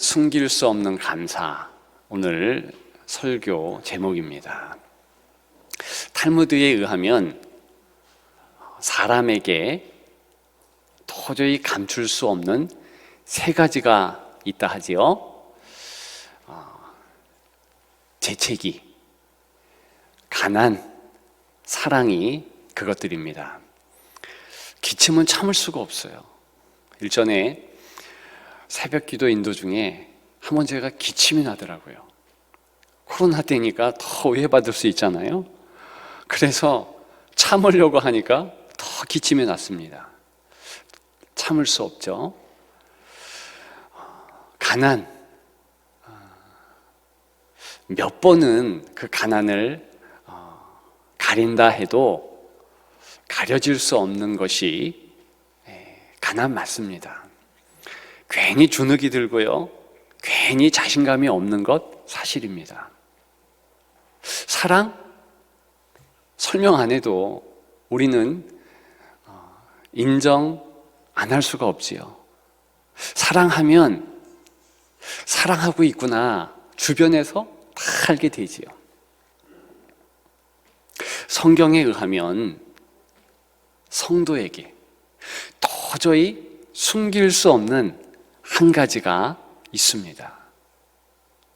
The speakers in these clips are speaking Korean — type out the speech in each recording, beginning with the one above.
숨길 수 없는 감사, 오늘 설교 제목입니다. 탈무드에 의하면 사람에게 도저히 감출 수 없는 세 가지가 있다 하지요. 재채기, 가난, 사랑이 그것들입니다. 기침은 참을 수가 없어요. 일전에 새벽 기도 인도 중에 한 번 제가 기침이 나더라고요. 코로나 때니까 더 오해받을 수 있잖아요. 그래서 참으려고 하니까 더 기침이 났습니다. 참을 수 없죠. 가난, 몇 번은 그 가난을 가린다 해도 가려질 수 없는 것이 가난 맞습니다. 괜히 주눅이 들고요, 괜히 자신감이 없는 것 사실입니다. 사랑? 설명 안 해도 우리는 인정 안 할 수가 없지요. 사랑하면 사랑하고 있구나 주변에서 다 알게 되지요. 성경에 의하면 성도에게 도저히 숨길 수 없는 한 가지가 있습니다.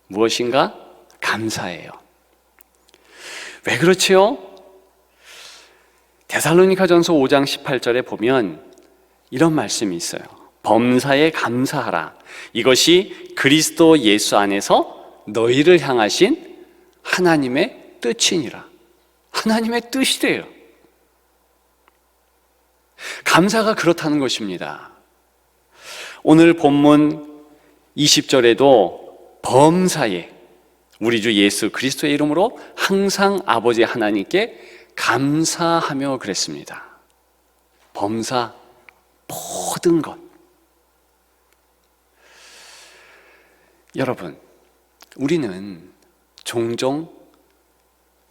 무엇인가? 감사예요. 왜 그렇지요? 데살로니가전서 5장 18절에 보면 이런 말씀이 있어요. 범사에 감사하라. 이것이 그리스도 예수 안에서 너희를 향하신 하나님의 뜻이니라. 하나님의 뜻이래요. 감사가 그렇다는 것입니다. 오늘 본문 20절에도 범사에 우리 주 예수 그리스도의 이름으로 항상 아버지 하나님께 감사하며 그랬습니다. 범사, 모든 것. 여러분, 우리는 종종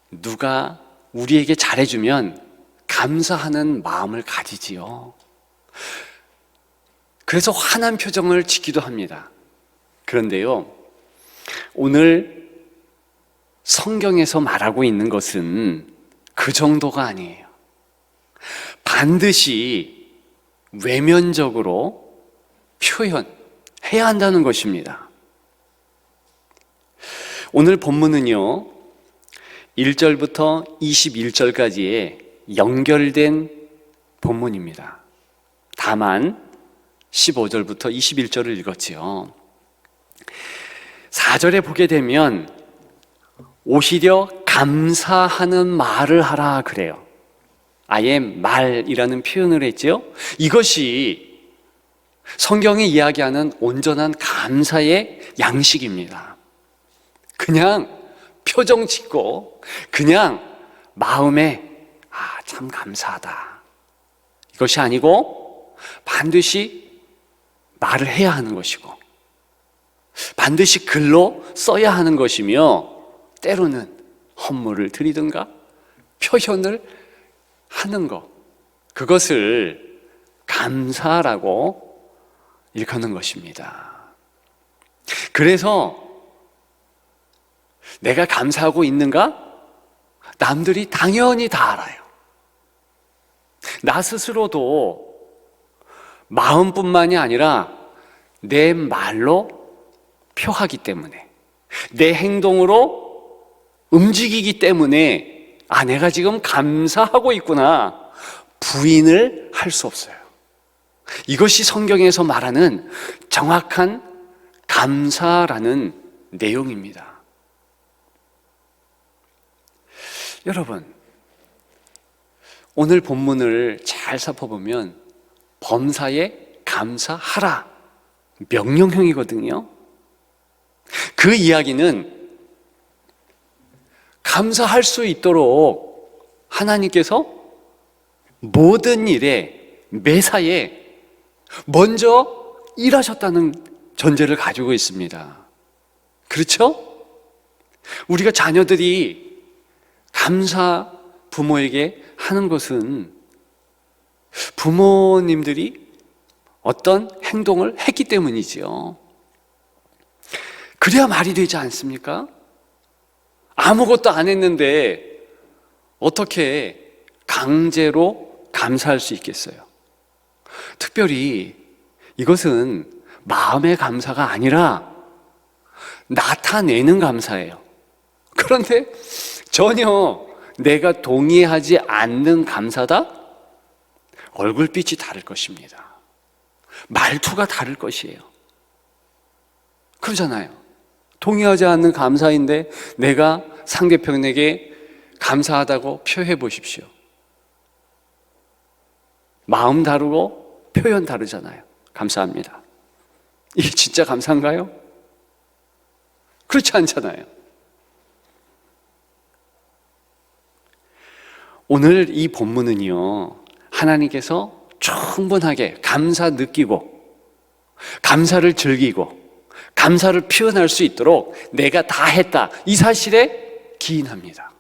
누가 우리에게 잘해주면 감사하는 마음을 가지지요. 그래서 환한 표정을 짓기도 합니다. 그런데요, 오늘 성경에서 말하고 있는 것은 그 정도가 아니에요. 반드시 외면적으로 표현해야 한다는 것입니다. 오늘 본문은요, 1절부터 21절까지의 연결된 본문입니다. 다만 15절부터 21절을 읽었지요. 4절에 보게 되면 오히려 감사하는 말을 하라 그래요. 아예 말이라는 표현을 했지요. 이것이 성경이 이야기하는 온전한 감사의 양식입니다. 그냥 표정 짓고 그냥 마음에 참 감사하다, 이것이 아니고 반드시 말을 해야 하는 것이고 반드시 글로 써야 하는 것이며 때로는 헌물을 드리든가 표현을 하는 것, 그것을 감사라고 일컫는 것입니다. 그래서 내가 감사하고 있는가? 남들이 당연히 다 알아요. 나 스스로도 마음뿐만이 아니라 내 말로 표하기 때문에, 내 행동으로 움직이기 때문에 내가 지금 감사하고 있구나 부인을 할 수 없어요. 이것이 성경에서 말하는 정확한 감사라는 내용입니다. 여러분, 오늘 본문을 잘 살펴보면 범사에 감사하라 명령형이거든요. 그 이야기는 감사할 수 있도록 하나님께서 모든 일에 매사에 먼저 일하셨다는 전제를 가지고 있습니다. 그렇죠? 우리가 자녀들이 감사 부모에게 하는 것은 부모님들이 어떤 행동을 했기 때문이지요. 그래야 말이 되지 않습니까? 아무것도 안 했는데 어떻게 강제로 감사할 수 있겠어요? 특별히 이것은 마음의 감사가 아니라 나타내는 감사예요. 그런데 전혀 내가 동의하지 않는 감사다? 얼굴빛이 다를 것입니다. 말투가 다를 것이에요. 그러잖아요. 동의하지 않는 감사인데 내가 상대편에게 감사하다고 표해 보십시오. 마음 다르고 표현 다르잖아요. 감사합니다. 이게 진짜 감사인가요? 그렇지 않잖아요. 오늘 이 본문은요, 하나님께서 충분하게 감사 느끼고 감사를 즐기고 감사를 표현할 수 있도록 내가 다 했다, 이 사실에 기인합니다.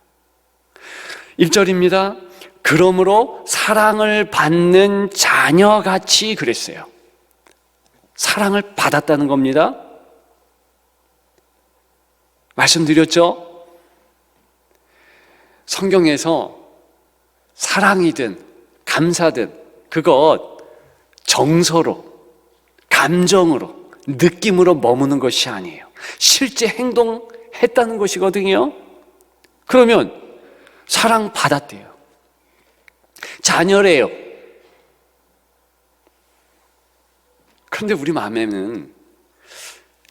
1절입니다. 그러므로 사랑을 받는 자녀같이 그랬어요. 사랑을 받았다는 겁니다. 말씀드렸죠? 성경에서 사랑이든 감사든 그것 정서로, 감정으로, 느낌으로 머무는 것이 아니에요. 실제 행동했다는 것이거든요. 그러면 사랑받았대요. 자녀래요. 그런데 우리 마음에는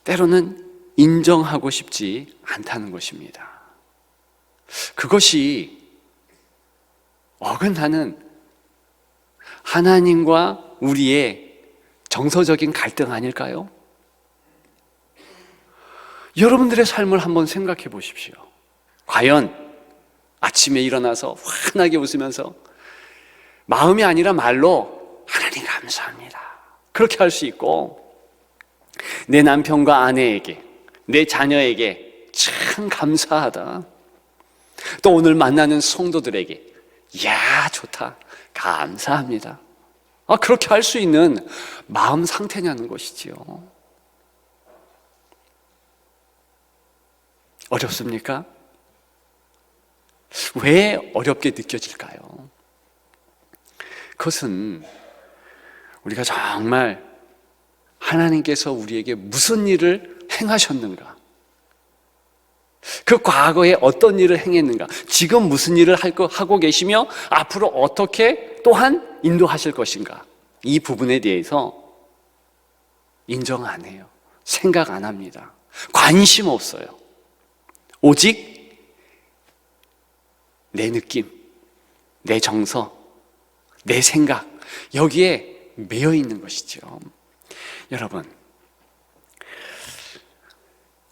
때로는 인정하고 싶지 않다는 것입니다. 그것이 어긋나는 하나님과 우리의 정서적인 갈등 아닐까요? 여러분들의 삶을 한번 생각해 보십시오. 과연 아침에 일어나서 환하게 웃으면서 마음이 아니라 말로 하나님 감사합니다, 그렇게 할 수 있고, 내 남편과 아내에게, 내 자녀에게 참 감사하다, 또 오늘 만나는 성도들에게 이야 좋다, 감사합니다, 그렇게 할 수 있는 마음 상태냐는 것이지요. 어렵습니까? 왜 어렵게 느껴질까요? 그것은 우리가 정말 하나님께서 우리에게 무슨 일을 행하셨는가, 그 과거에 어떤 일을 행했는가, 지금 무슨 일을 하고 계시며 앞으로 어떻게 또한 인도하실 것인가, 이 부분에 대해서 인정 안 해요. 생각 안 합니다. 관심 없어요. 오직 내 느낌, 내 정서, 내 생각, 여기에 매여 있는 것이죠. 여러분,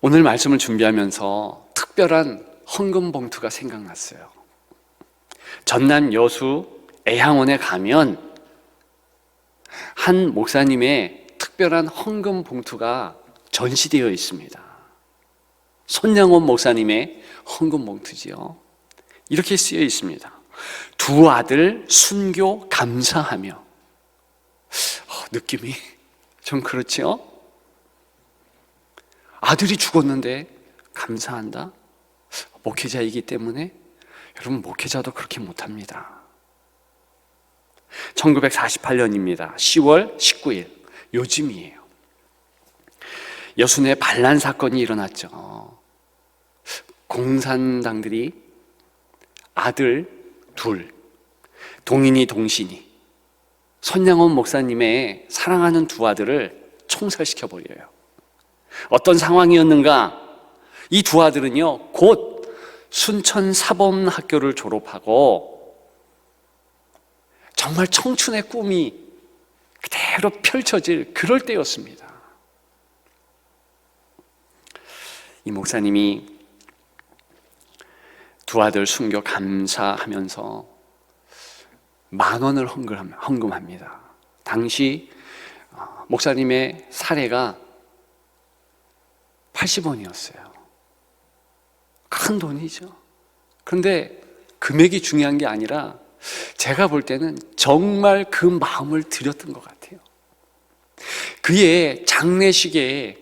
오늘 말씀을 준비하면서 특별한 헌금 봉투가 생각났어요. 전남 여수 애향원에 가면 한 목사님의 특별한 헌금 봉투가 전시되어 있습니다. 손양원 목사님의 헌금 봉투지요. 이렇게 쓰여 있습니다. 두 아들 순교 감사하며. 느낌이 좀 그렇죠? 아들이 죽었는데 감사한다? 목회자이기 때문에? 여러분, 목회자도 그렇게 못합니다. 1948년입니다. 10월 19일, 요즘이에요. 여순에 반란 사건이 일어났죠. 공산당들이 아들 둘, 동인이 동신이 손양원 목사님의 사랑하는 두 아들을 총살시켜버려요. 어떤 상황이었는가? 이 두 아들은요, 곧 순천 사범학교를 졸업하고 정말 청춘의 꿈이 그대로 펼쳐질 그럴 때였습니다. 이 목사님이 두 아들 순교 감사하면서 10,000원을 헌금합니다. 당시 목사님의 사례가 80원이었어요. 큰 돈이죠. 그런데 금액이 중요한 게 아니라 제가 볼 때는 정말 그 마음을 드렸던 것 같아요. 그의 장례식에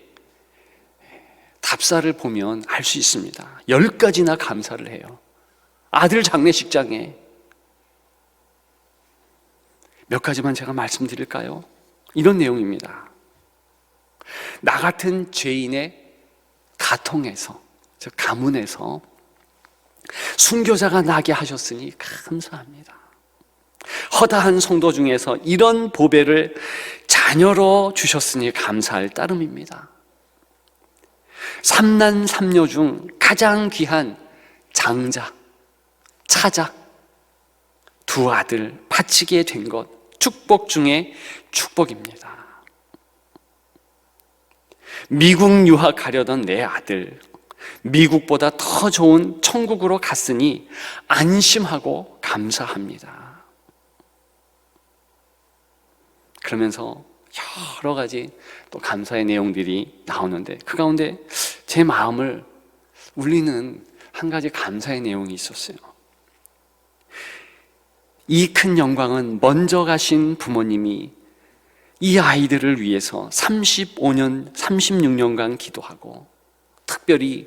다 답사를 보면 알 수 있습니다. 10가지나 감사를 해요. 아들 장례식장에. 몇 가지만 제가 말씀드릴까요? 이런 내용입니다. 나 같은 죄인의 가통에서, 즉 가문에서 순교자가 나게 하셨으니 감사합니다. 허다한 성도 중에서 이런 보배를 자녀로 주셨으니 감사할 따름입니다. 삼난 삼녀 중 가장 귀한 장자, 차자, 두 아들 바치게 된 것, 축복 중에 축복입니다. 미국 유학 가려던 내 아들, 미국보다 더 좋은 천국으로 갔으니 안심하고 감사합니다. 그러면서 여러 가지 또 감사의 내용들이 나오는데, 그 가운데 제 마음을 울리는 한 가지 감사의 내용이 있었어요. 이 큰 영광은 먼저 가신 부모님이 이 아이들을 위해서 35년, 36년간 기도하고, 특별히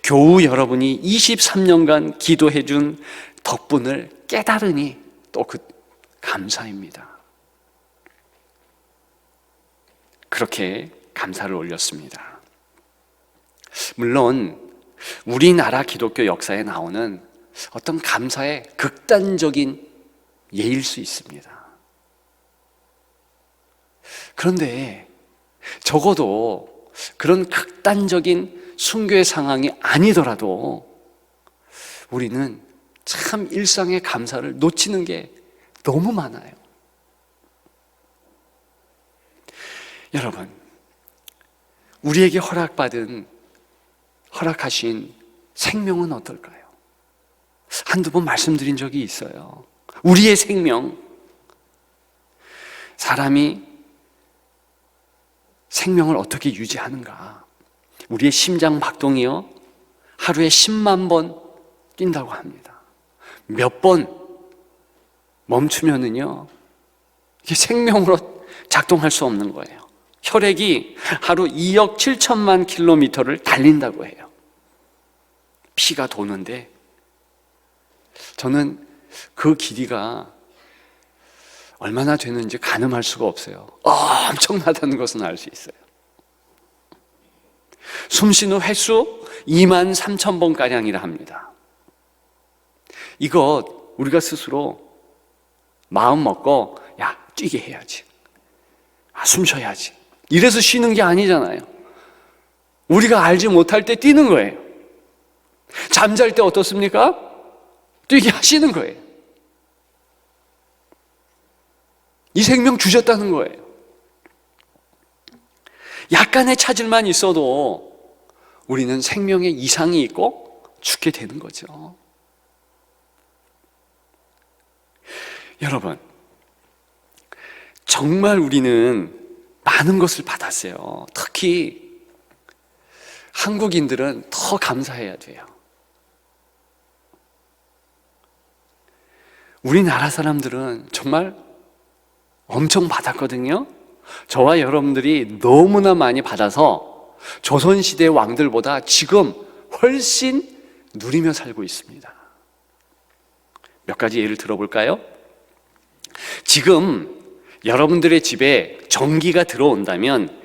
교우 여러분이 23년간 기도해 준 덕분을 깨달으니 또 그 감사입니다. 그렇게 감사를 올렸습니다. 물론 우리나라 기독교 역사에 나오는 어떤 감사의 극단적인 예일 수 있습니다. 그런데 적어도 그런 극단적인 순교의 상황이 아니더라도 우리는 참 일상의 감사를 놓치는 게 너무 많아요. 여러분, 우리에게 허락하신 생명은 어떨까요? 한두 번 말씀드린 적이 있어요. 우리의 생명, 사람이 생명을 어떻게 유지하는가? 우리의 심장 박동이요, 하루에 10만 번 뛴다고 합니다. 몇 번 멈추면은요, 이게 생명으로 작동할 수 없는 거예요. 혈액이 하루 2억 7천만 킬로미터를 달린다고 해요. 피가 도는데, 저는 그 길이가 얼마나 되는지 가늠할 수가 없어요. 엄청나다는 것은 알 수 있어요. 숨 쉬는 횟수 2만 3천 번가량이라 합니다. 이것 우리가 스스로 마음 먹고, 야, 뛰게 해야지, 숨 쉬어야지, 이래서 쉬는 게 아니잖아요. 우리가 알지 못할 때 뛰는 거예요. 잠잘 때 어떻습니까? 뛰게 하시는 거예요. 이 생명 주셨다는 거예요. 약간의 차질만 있어도 우리는 생명에 이상이 있고 죽게 되는 거죠. 여러분, 정말 우리는 많은 것을 받았어요. 특히 한국인들은 더 감사해야 돼요. 우리나라 사람들은 정말 엄청 받았거든요. 저와 여러분들이 너무나 많이 받아서 조선시대 왕들보다 지금 훨씬 누리며 살고 있습니다. 몇 가지 예를 들어볼까요? 지금 여러분들의 집에 전기가 들어온다면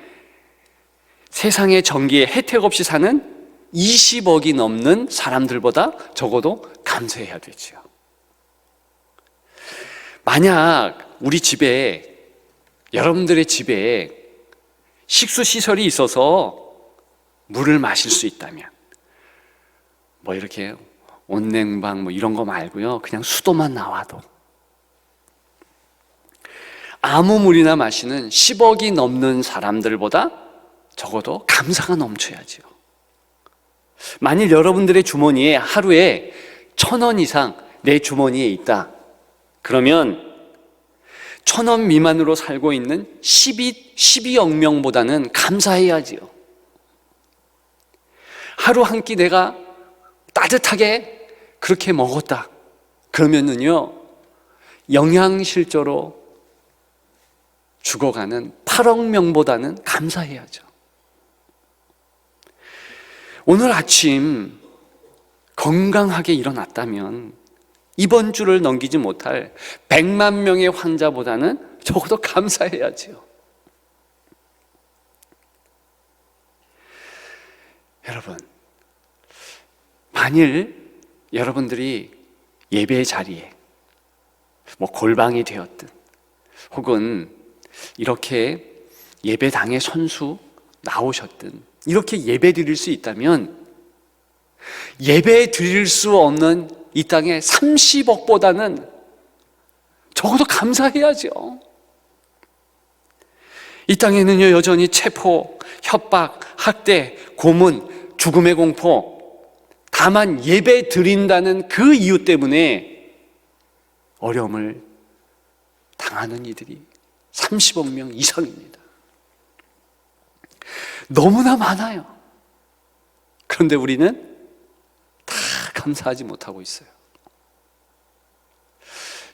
세상에 전기에 혜택 없이 사는 20억이 넘는 사람들보다 적어도 감사해야 되죠. 만약 우리 집에, 여러분들의 집에 식수시설이 있어서 물을 마실 수 있다면, 뭐 이렇게 온냉방 뭐 이런 거 말고요, 그냥 수도만 나와도 아무 물이나 마시는 10억이 넘는 사람들보다 적어도 감사가 넘쳐야죠. 만일 여러분들의 주머니에 하루에 1,000원 이상 내 주머니에 있다, 그러면 1,000원 미만으로 살고 있는 12억 명보다는 감사해야지요. 하루 한 끼 내가 따뜻하게 그렇게 먹었다, 그러면은요, 영양실조로 죽어가는 8억 명보다는 감사해야죠. 오늘 아침 건강하게 일어났다면 이번 주를 넘기지 못할 100만 명의 환자보다는 적어도 감사해야지요. 여러분, 만일 여러분들이 예배의 자리에 골방이 되었든 혹은 이렇게 예배당의 선수 나오셨든 이렇게 예배 드릴 수 있다면 예배 드릴 수 없는 이 땅에 30억보다는 적어도 감사해야죠. 이 땅에는요, 여전히 체포, 협박, 학대, 고문, 죽음의 공포, 다만 예배 드린다는 그 이유 때문에 어려움을 당하는 이들이 30억 명 이상입니다. 너무나 많아요. 그런데 우리는 다 감사하지 못하고 있어요.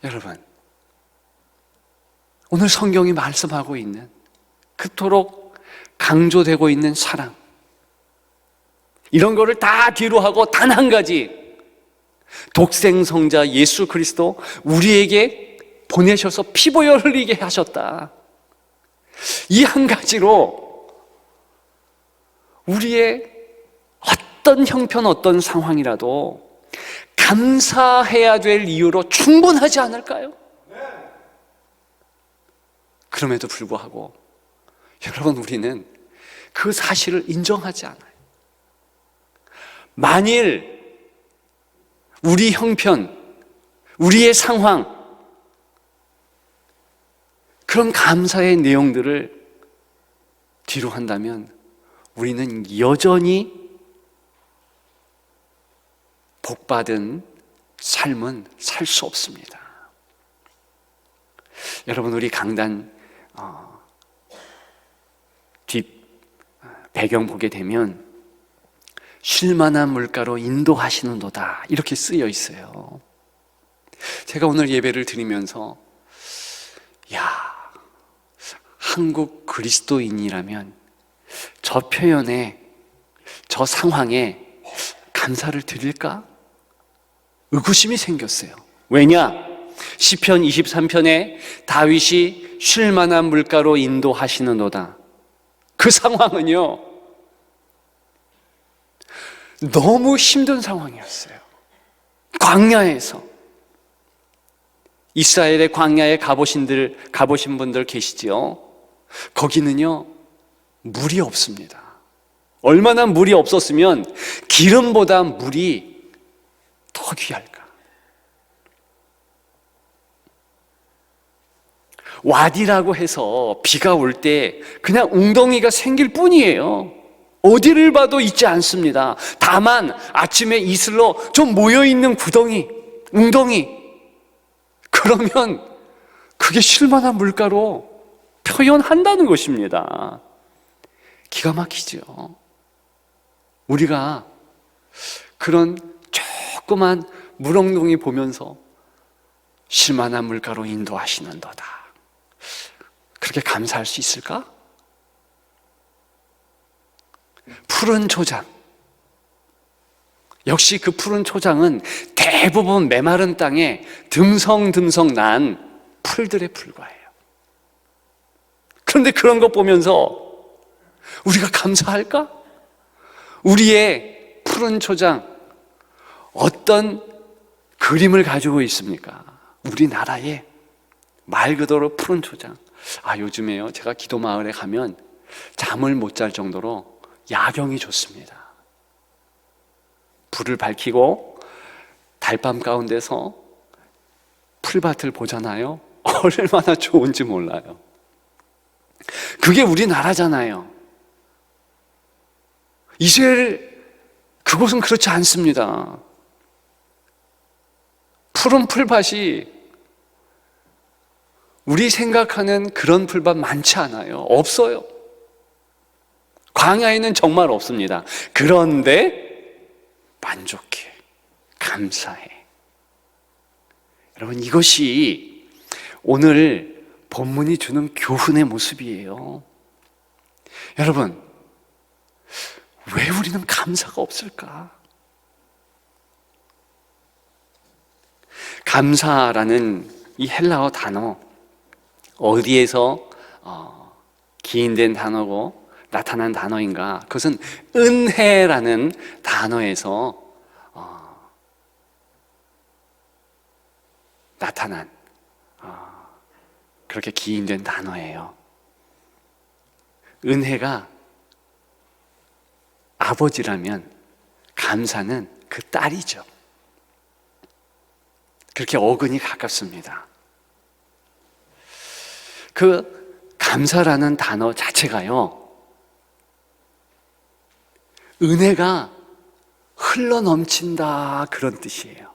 여러분, 오늘 성경이 말씀하고 있는 그토록 강조되고 있는 사랑, 이런 거를 다 뒤로 하고 단 한 가지, 독생성자 예수 그리스도 우리에게 보내셔서 피보혈 흘리게 하셨다. 이 한 가지로 우리의 어떤 형편, 어떤 상황이라도 감사해야 될 이유로 충분하지 않을까요? 그럼에도 불구하고 여러분, 우리는 그 사실을 인정하지 않아요. 만일 우리 형편, 우리의 상황, 그런 감사의 내용들을 뒤로 한다면 우리는 여전히 복받은 삶은 살 수 없습니다. 여러분, 우리 강단 뒷 배경 보게 되면 쉴만한 물가로 인도하시는도다 이렇게 쓰여 있어요. 제가 오늘 예배를 드리면서 한국 그리스도인이라면 저 표현에, 저 상황에 감사를 드릴까? 의구심이 생겼어요. 왜냐? 시편 23편에 다윗이 쉴만한 물가로 인도하시는도다, 그 상황은요, 너무 힘든 상황이었어요. 광야에서. 이스라엘의 광야에 가보신 분들 계시지요? 거기는요, 물이 없습니다. 얼마나 물이 없었으면 기름보다 물이 더 귀할까? 와디라고 해서 비가 올 때 그냥 웅덩이가 생길 뿐이에요. 어디를 봐도 있지 않습니다. 다만 아침에 이슬로 좀 모여있는 구덩이, 웅덩이, 그러면 그게 쉴만한 물가로 표현한다는 것입니다. 기가 막히죠. 우리가 그런 조그만 물엉덩이 보면서 쉴만한 물가로 인도하시는도다, 그렇게 감사할 수 있을까? 푸른 초장, 역시 그 푸른 초장은 대부분 메마른 땅에 듬성듬성 난 풀들에 불과해요. 그런데 그런 거 보면서 우리가 감사할까? 우리의 푸른 초장, 어떤 그림을 가지고 있습니까? 우리나라의 말 그대로 푸른 초장. 요즘에요, 제가 기도 마을에 가면 잠을 못 잘 정도로 야경이 좋습니다. 불을 밝히고 달밤 가운데서 풀밭을 보잖아요. 얼마나 좋은지 몰라요. 그게 우리나라잖아요. 이스라엘, 그곳은 그렇지 않습니다. 푸른 풀밭이 우리 생각하는 그런 풀밭 많지 않아요. 없어요. 광야에는 정말 없습니다. 그런데 만족해, 감사해. 여러분, 이것이 오늘 본문이 주는 교훈의 모습이에요. 여러분, 왜 우리는 감사가 없을까? 감사라는 이 헬라어 단어, 어디에서 기인된 단어고 나타난 단어인가? 그것은 은혜라는 단어에서 나타난 그렇게 기인된 단어예요. 은혜가 아버지라면 감사는 그 딸이죠. 그렇게 어근이 가깝습니다. 그 감사라는 단어 자체가요, 은혜가 흘러 넘친다 그런 뜻이에요.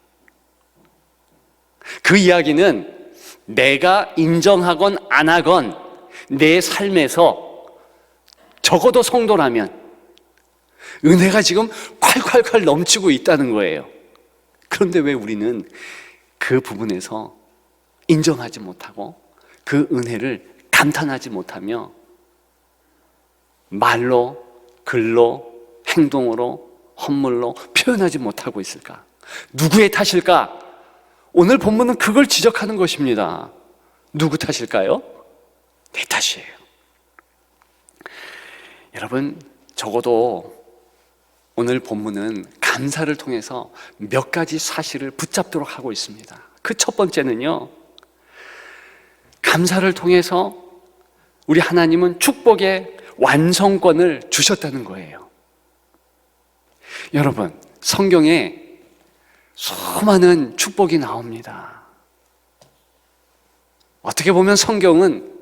그 이야기는 내가 인정하건 안 하건 내 삶에서 적어도 성도라면 은혜가 지금 콸콸콸 넘치고 있다는 거예요. 그런데 왜 우리는 그 부분에서 인정하지 못하고 그 은혜를 감탄하지 못하며 말로, 글로, 행동으로, 헌물로 표현하지 못하고 있을까? 누구의 탓일까? 오늘 본문은 그걸 지적하는 것입니다. 누구 탓일까요? 내 탓이에요. 여러분, 적어도 오늘 본문은 감사를 통해서 몇 가지 사실을 붙잡도록 하고 있습니다. 그 첫 번째는요, 감사를 통해서 우리 하나님은 축복의 완성권을 주셨다는 거예요. 여러분, 성경에 수많은 축복이 나옵니다. 어떻게 보면 성경은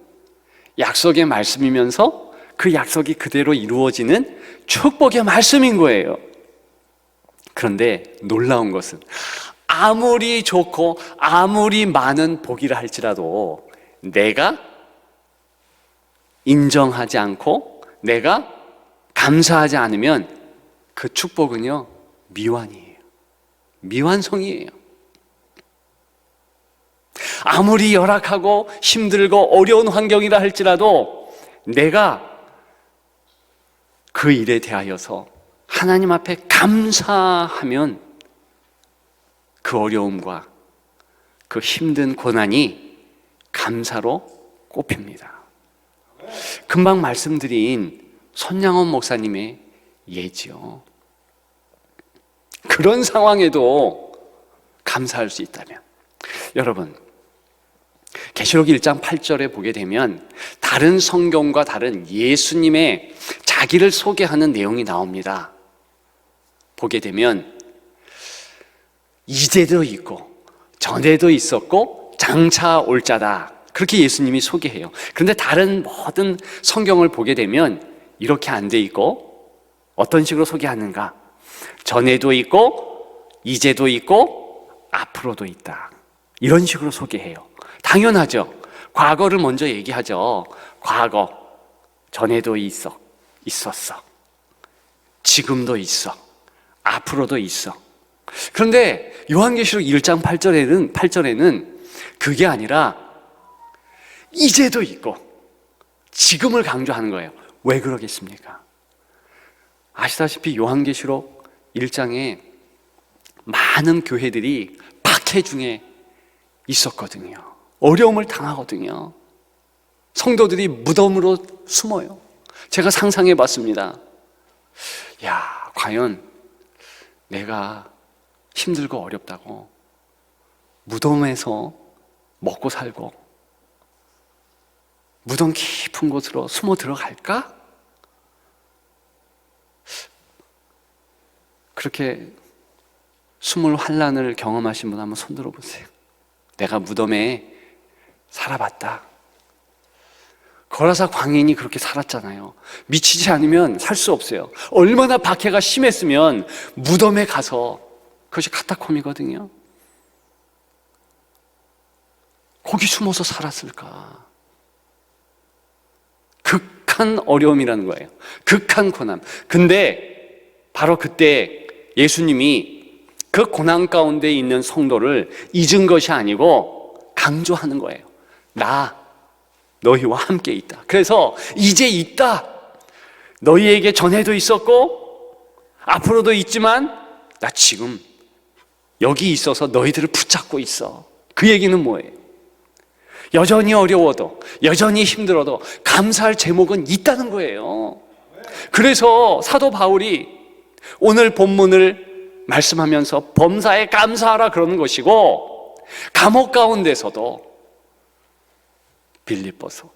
약속의 말씀이면서 그 약속이 그대로 이루어지는 축복의 말씀인 거예요. 그런데 놀라운 것은 아무리 좋고 아무리 많은 복이라 할지라도 내가 인정하지 않고 내가 감사하지 않으면 그 축복은요, 미완이에요. 미완성이에요. 아무리 열악하고 힘들고 어려운 환경이라 할지라도 내가 그 일에 대하여서 하나님 앞에 감사하면 그 어려움과 그 힘든 고난이 감사로 꼽힙니다. 금방 말씀드린 손양원 목사님의 예지요. 그런 상황에도 감사할 수 있다면, 여러분, 계시록 1장 8절에 보게 되면 다른 성경과 다른 예수님의 자기를 소개하는 내용이 나옵니다. 보게 되면 이제도 있고 전에도 있었고 장차 올 자다, 그렇게 예수님이 소개해요. 그런데 다른 모든 성경을 보게 되면 이렇게 안 돼 있고 어떤 식으로 소개하는가? 전에도 있고 이제도 있고 앞으로도 있다, 이런 식으로 소개해요. 당연하죠. 과거를 먼저 얘기하죠. 과거, 전에도 있었어. 지금도 있어. 앞으로도 있어. 그런데 요한계시록 1장 8절에는 그게 아니라 이제도 있고 지금을 강조하는 거예요. 왜 그러겠습니까? 아시다시피 요한계시록 1장에 많은 교회들이 박해 중에 있었거든요. 어려움을 당하거든요. 성도들이 무덤으로 숨어요. 제가 상상해 봤습니다. 야, 과연 내가 힘들고 어렵다고 무덤에서 먹고 살고 무덤 깊은 곳으로 숨어 들어갈까? 그렇게 숨을 환난을 경험하신 분 한번 손 들어보세요. 내가 무덤에 살아봤다. 거라사 광인이 그렇게 살았잖아요. 미치지 않으면 살 수 없어요. 얼마나 박해가 심했으면 무덤에 가서, 그것이 카타콤이거든요, 거기 숨어서 살았을까? 극한 어려움이라는 거예요. 극한 고난. 근데 바로 그때 예수님이 그 고난 가운데 있는 성도를 잊은 것이 아니고 강조하는 거예요. 나 너희와 함께 있다. 그래서 이제 있다. 너희에게 전에도 있었고 앞으로도 있지만 나 지금 여기 있어서 너희들을 붙잡고 있어. 그 얘기는 뭐예요? 여전히 어려워도, 여전히 힘들어도 감사할 제목은 있다는 거예요. 그래서 사도 바울이 오늘 본문을 말씀하면서 범사에 감사하라 그러는 것이고, 감옥 가운데서도 빌립보서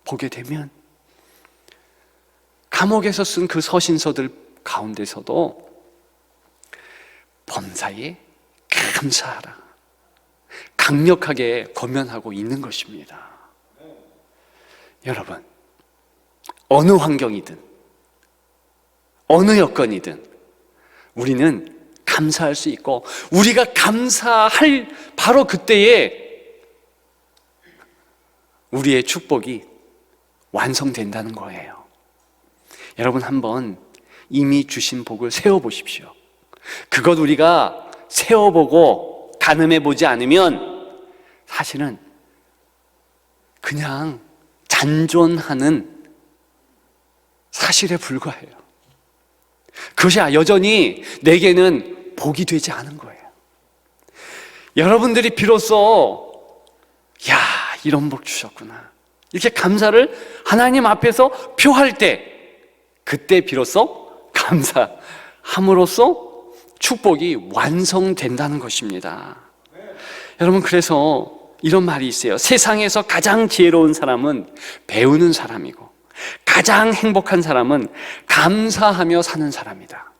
보게 되면 감옥에서 쓴 그 서신서들 가운데서도 범사에 감사하라 강력하게 권면하고 있는 것입니다. 여러분, 어느 환경이든 어느 여건이든 우리는 감사할 수 있고, 우리가 감사할 바로 그때에 우리의 축복이 완성된다는 거예요. 여러분, 한번 이미 주신 복을 세워보십시오. 그것 우리가 세워보고 가늠해보지 않으면 사실은 그냥 잔존하는 사실에 불과해요. 그것이 여전히 내게는 복이 되지 않은 거예요. 여러분들이 비로소 야, 이런 복 주셨구나, 이렇게 감사를 하나님 앞에서 표할 때, 그때 비로소 감사함으로써 축복이 완성된다는 것입니다. 여러분, 그래서 이런 말이 있어요. 세상에서 가장 지혜로운 사람은 배우는 사람이고, 가장 행복한 사람은 감사하며 사는 사람이다.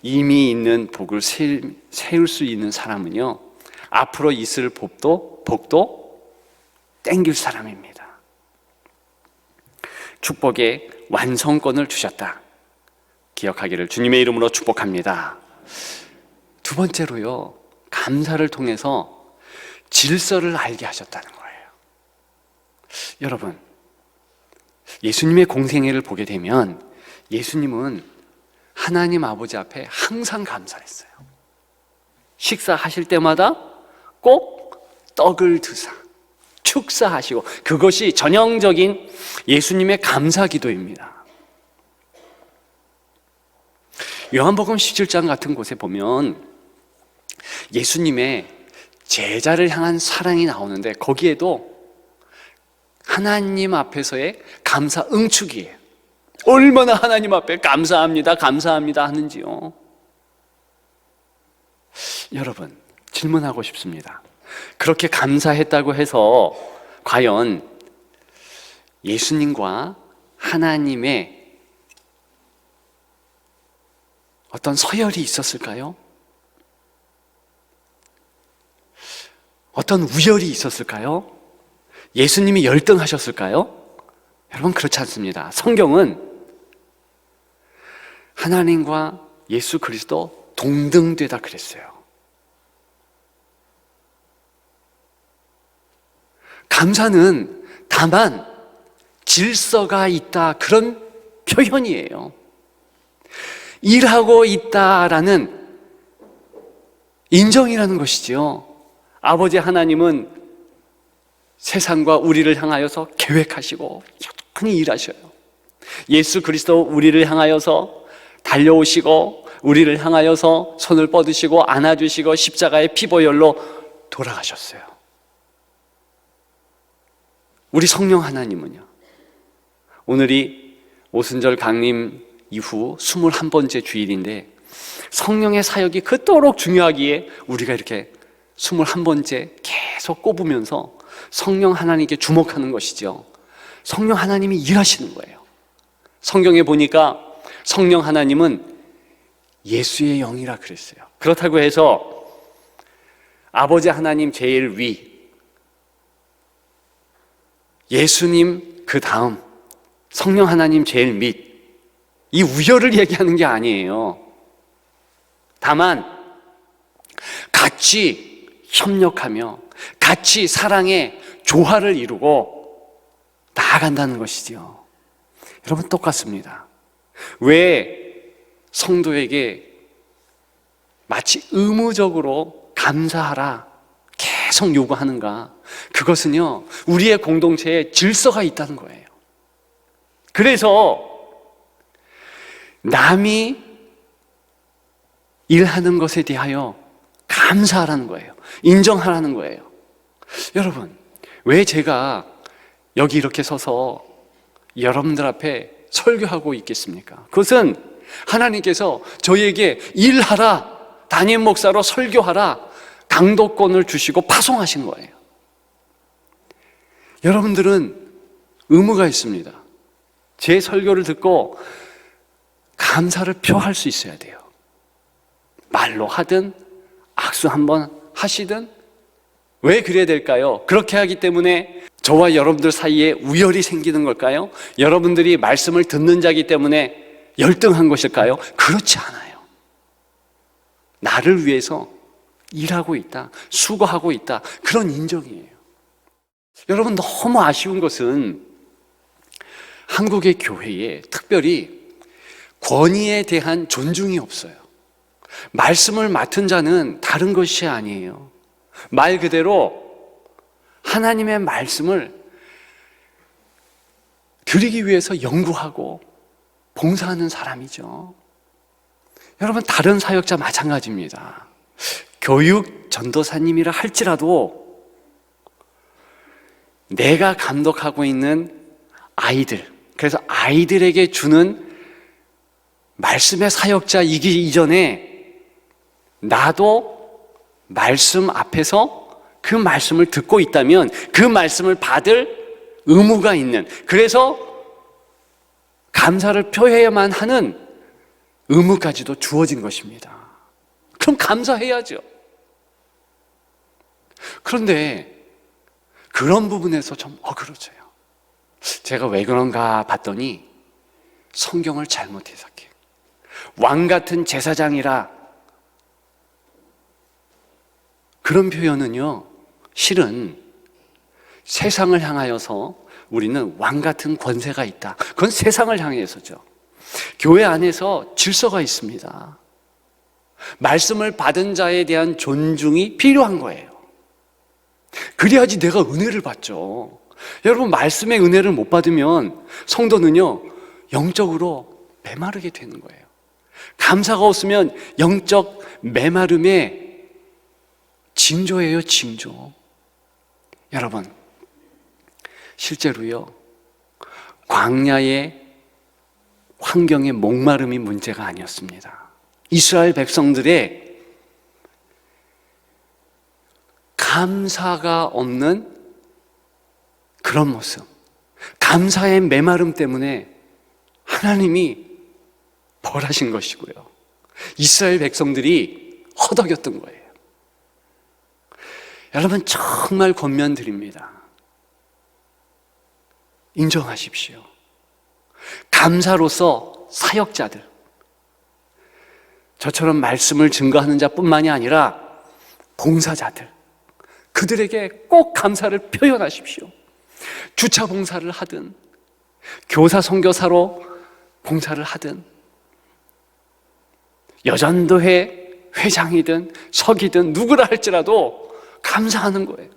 이미 있는 복을 세울 수 있는 사람은요, 앞으로 있을 복도 땡길 사람입니다. 축복의 완성권을 주셨다. 기억하기를 주님의 이름으로 축복합니다. 두 번째로요, 감사를 통해서 질서를 알게 하셨다는 거예요. 여러분, 예수님의 공생애를 보게 되면 예수님은 하나님 아버지 앞에 항상 감사했어요. 식사하실 때마다 꼭 떡을 드사 축사하시고, 그것이 전형적인 예수님의 감사 기도입니다. 요한복음 17장 같은 곳에 보면 예수님의 제자를 향한 사랑이 나오는데, 거기에도 하나님 앞에서의 감사 응축이에요. 얼마나 하나님 앞에 감사합니다, 감사합니다 하는지요. 여러분, 질문하고 싶습니다. 그렇게 감사했다고 해서 과연 예수님과 하나님의 어떤 서열이 있었을까요? 어떤 우열이 있었을까요? 예수님이 열등하셨을까요? 여러분, 그렇지 않습니다. 성경은 하나님과 예수 그리스도 동등되다 그랬어요. 감사는 다만 질서가 있다, 그런 표현이에요. 일하고 있다라는 인정이라는 것이지요. 아버지 하나님은 세상과 우리를 향하여서 계획하시고 여전히 일하셔요. 예수 그리스도 우리를 향하여서 달려오시고, 우리를 향하여서 손을 뻗으시고 안아주시고 십자가의 피보혈로 돌아가셨어요. 우리 성령 하나님은요, 오늘이 오순절 강림 이후 21번째 주일인데, 성령의 사역이 그토록 중요하기에 우리가 이렇게 21번째 계속 꼽으면서 성령 하나님께 주목하는 것이죠. 성령 하나님이 일하시는 거예요. 성경에 보니까 성령 하나님은 예수의 영이라 그랬어요. 그렇다고 해서 아버지 하나님 제일 위, 예수님 그 다음, 성령 하나님 제일 밑, 이 우열을 얘기하는 게 아니에요. 다만 같이 협력하며 같이 사랑의 조화를 이루고 나아간다는 것이죠. 여러분, 똑같습니다. 왜 성도에게 마치 의무적으로 감사하라 계속 요구하는가? 그것은요, 우리의 공동체에 질서가 있다는 거예요. 그래서 남이 일하는 것에 대하여 감사하라는 거예요. 인정하라는 거예요. 여러분, 왜 제가 여기 이렇게 서서 여러분들 앞에 설교하고 있겠습니까? 그것은 하나님께서 저희에게 일하라, 담임 목사로 설교하라, 강도권을 주시고 파송하신 거예요. 여러분들은 의무가 있습니다. 제 설교를 듣고 감사를 표할 수 있어야 돼요. 말로 하든 악수 한번 하시든. 왜 그래야 될까요? 그렇게 하기 때문에 저와 여러분들 사이에 우열이 생기는 걸까요? 여러분들이 말씀을 듣는 자이기 때문에 열등한 것일까요? 그렇지 않아요. 나를 위해서 일하고 있다, 수고하고 있다, 그런 인정이에요. 여러분, 너무 아쉬운 것은 한국의 교회에 특별히 권위에 대한 존중이 없어요. 말씀을 맡은 자는 다른 것이 아니에요. 말 그대로 하나님의 말씀을 드리기 위해서 연구하고 봉사하는 사람이죠. 여러분, 다른 사역자 마찬가지입니다. 교육 전도사님이라 할지라도 내가 감독하고 있는 아이들, 그래서 아이들에게 주는 말씀의 사역자이기 이전에 나도 말씀 앞에서 그 말씀을 듣고 있다면 그 말씀을 받을 의무가 있는, 그래서 감사를 표해야만 하는 의무까지도 주어진 것입니다. 그럼 감사해야죠. 그런데 그런 부분에서 좀 어그러져요. 제가 왜 그런가 봤더니 성경을 잘못 해석해요. 왕 같은 제사장이라, 그런 표현은요, 실은 세상을 향하여서 우리는 왕 같은 권세가 있다. 그건 세상을 향해서죠. 교회 안에서 질서가 있습니다. 말씀을 받은 자에 대한 존중이 필요한 거예요. 그래야지 내가 은혜를 받죠. 여러분, 말씀의 은혜를 못 받으면 성도는요, 영적으로 메마르게 되는 거예요. 감사가 없으면 영적 메마름의 징조예요, 징조. 여러분, 실제로요, 광야의 환경의 목마름이 문제가 아니었습니다. 이스라엘 백성들의 감사가 없는 그런 모습, 감사의 메마름 때문에 하나님이 벌하신 것이고요, 이스라엘 백성들이 허덕였던 거예요. 여러분, 정말 권면드립니다. 인정하십시오. 감사로서 사역자들, 저처럼 말씀을 증거하는 자뿐만이 아니라 봉사자들, 그들에게 꼭 감사를 표현하십시오. 주차 봉사를 하든 교사 선교사로 봉사를 하든 여전도회 회장이든 서기든 누구라 할지라도 감사하는 거예요.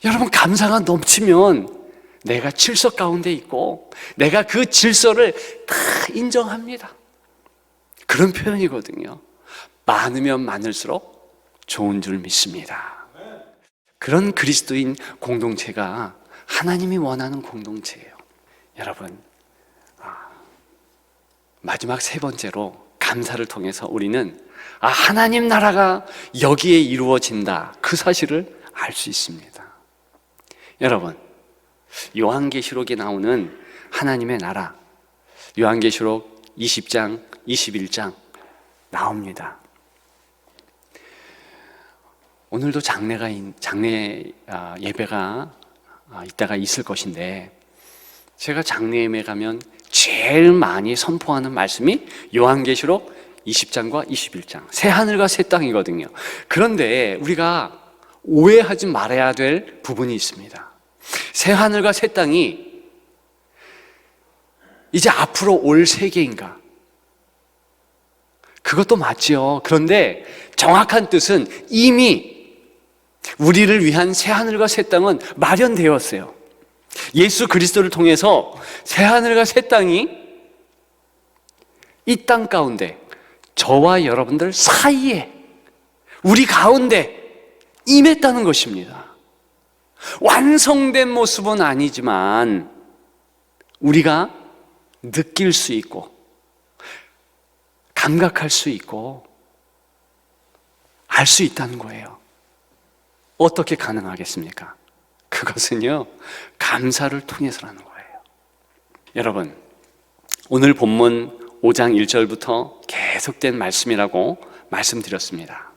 여러분, 감사가 넘치면 내가 질서 가운데 있고 내가 그 질서를 다 인정합니다. 그런 표현이거든요. 많으면 많을수록 좋은 줄 믿습니다. 그런 그리스도인 공동체가 하나님이 원하는 공동체예요. 여러분, 마지막 세 번째로 감사를 통해서 우리는 하나님 나라가 여기에 이루어진다, 그 사실을 알 수 있습니다. 여러분, 요한계시록에 나오는 하나님의 나라, 요한계시록 20장, 21장 나옵니다. 오늘도 장례 예배가 이따가 있을 것인데, 제가 장례 예배 가면 제일 많이 선포하는 말씀이 요한계시록 20장과 21장, 새 하늘과 새 땅이거든요. 그런데 우리가 오해하지 말아야 될 부분이 있습니다. 새 하늘과 새 땅이 이제 앞으로 올 세계인가? 그것도 맞지요. 그런데 정확한 뜻은 이미 우리를 위한 새 하늘과 새 땅은 마련되었어요. 예수 그리스도를 통해서 새 하늘과 새 땅이 이 땅 가운데 저와 여러분들 사이에 우리 가운데 임했다는 것입니다. 완성된 모습은 아니지만 우리가 느낄 수 있고 감각할 수 있고 알 수 있다는 거예요. 어떻게 가능하겠습니까? 그것은요, 감사를 통해서라는 거예요. 여러분, 오늘 본문 5장 1절부터 계속된 말씀이라고 말씀드렸습니다.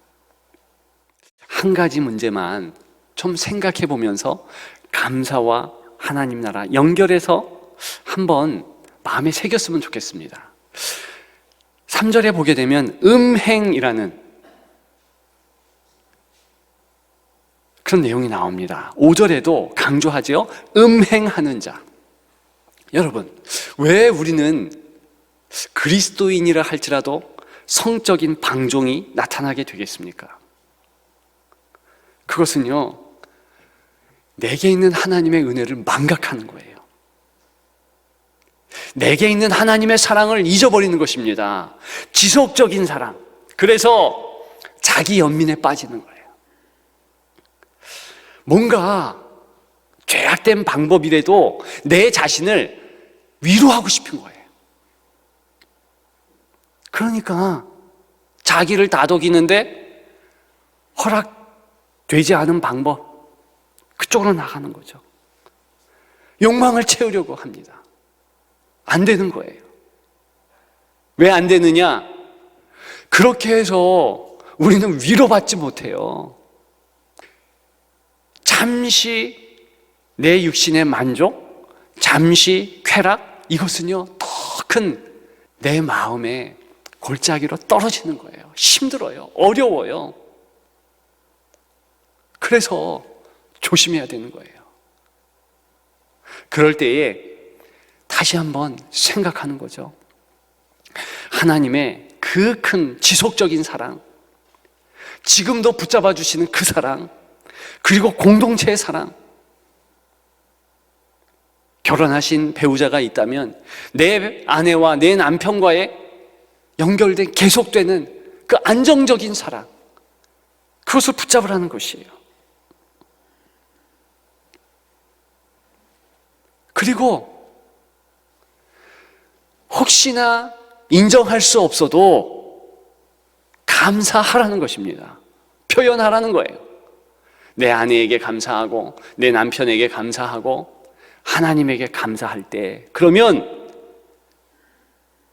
한 가지 문제만 좀 생각해 보면서 감사와 하나님 나라 연결해서 한번 마음에 새겼으면 좋겠습니다. 3절에 보게 되면 음행이라는 그런 내용이 나옵니다. 5절에도 강조하죠. 음행하는 자. 여러분, 왜 우리는 그리스도인이라 할지라도 성적인 방종이 나타나게 되겠습니까? 그것은요, 내게 있는 하나님의 은혜를 망각하는 거예요. 내게 있는 하나님의 사랑을 잊어버리는 것입니다. 지속적인 사랑. 그래서 자기 연민에 빠지는 거예요. 뭔가 죄악된 방법이라도 내 자신을 위로하고 싶은 거예요. 그러니까 자기를 다독이는데 허락되지 않은 방법, 그쪽으로 나가는 거죠. 욕망을 채우려고 합니다. 안 되는 거예요. 왜 안 되느냐? 그렇게 해서 우리는 위로받지 못해요. 잠시 내 육신의 만족, 잠시 쾌락, 이것은요, 더 큰 내 마음의 골짜기로 떨어지는 거예요. 힘들어요. 어려워요. 그래서 조심해야 되는 거예요. 그럴 때에 다시 한번 생각하는 거죠. 하나님의 그 큰 지속적인 사랑, 지금도 붙잡아 주시는 그 사랑, 그리고 공동체의 사랑. 결혼하신 배우자가 있다면 내 아내와 내 남편과의 연결된 계속되는 그 안정적인 사랑, 그것을 붙잡으라는 것이에요. 그리고 혹시나 인정할 수 없어도 감사하라는 것입니다. 표현하라는 거예요. 내 아내에게 감사하고 내 남편에게 감사하고 하나님에게 감사할 때, 그러면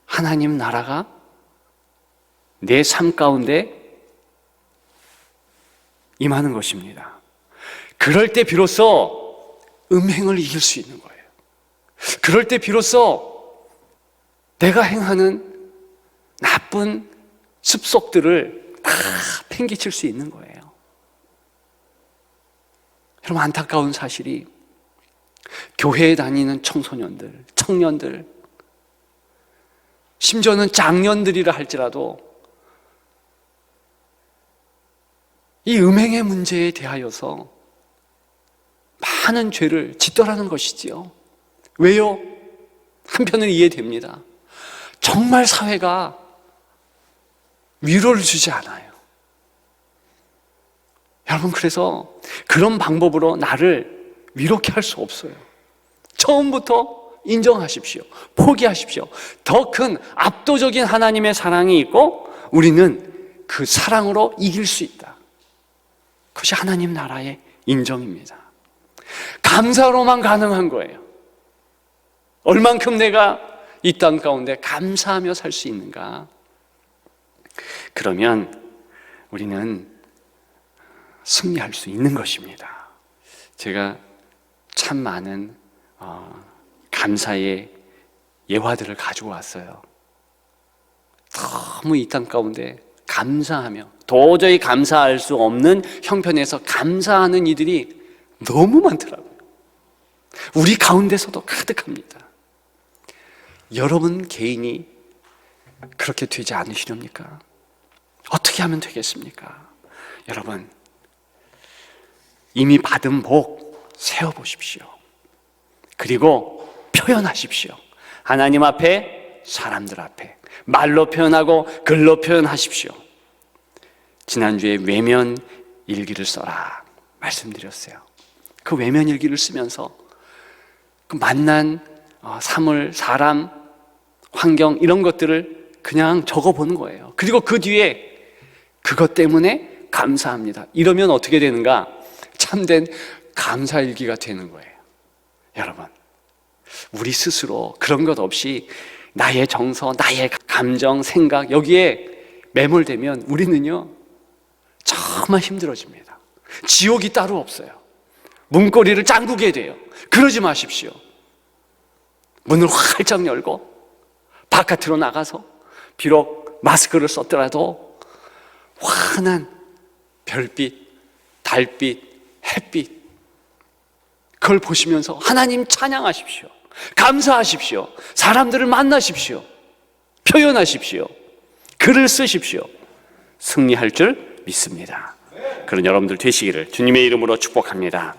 하나님 나라가 내 삶 가운데 임하는 것입니다. 그럴 때 비로소 음행을 이길 수 있는 거예요. 그럴 때 비로소 내가 행하는 나쁜 습속들을 다 팽개칠 수 있는 거예요. 여러분, 안타까운 사실이 교회에 다니는 청소년들, 청년들, 심지어는 장년들이라 할지라도 이 음행의 문제에 대하여서 많은 죄를 짓더라는 것이지요. 왜요? 한편은 이해됩니다. 정말 사회가 위로를 주지 않아요. 여러분, 그래서 그런 방법으로 나를 위롭게 할 수 없어요. 처음부터 인정하십시오. 포기하십시오. 더 큰 압도적인 하나님의 사랑이 있고 우리는 그 사랑으로 이길 수 있다. 그것이 하나님 나라의 인정입니다. 감사로만 가능한 거예요. 얼만큼 내가 이 땅 가운데 감사하며 살 수 있는가? 그러면 우리는 승리할 수 있는 것입니다. 제가 참 많은 감사의 예화들을 가지고 왔어요. 너무 이 땅 가운데 감사하며 도저히 감사할 수 없는 형편에서 감사하는 이들이 너무 많더라고요. 우리 가운데서도 가득합니다. 여러분 개인이 그렇게 되지 않으시렵니까? 어떻게 하면 되겠습니까? 여러분, 이미 받은 복 세워보십시오. 그리고 표현하십시오. 하나님 앞에, 사람들 앞에. 말로 표현하고 글로 표현하십시오. 지난주에 외면 일기를 써라 말씀드렸어요. 그 외면 일기를 쓰면서 그 만난 사물, 사람, 환경 이런 것들을 그냥 적어보는 거예요. 그리고 그 뒤에 그것 때문에 감사합니다. 이러면 어떻게 되는가? 참된 감사일기가 되는 거예요. 여러분, 우리 스스로 그런 것 없이 나의 정서, 나의 감정, 생각 여기에 매몰되면 우리는요 정말 힘들어집니다. 지옥이 따로 없어요. 문고리를 잠그게 돼요. 그러지 마십시오. 문을 활짝 열고 바깥으로 나가서 비록 마스크를 썼더라도 환한 별빛, 달빛, 햇빛 그걸 보시면서 하나님 찬양하십시오. 감사하십시오. 사람들을 만나십시오. 표현하십시오. 글을 쓰십시오. 승리할 줄 믿습니다. 그런 여러분들 되시기를 주님의 이름으로 축복합니다.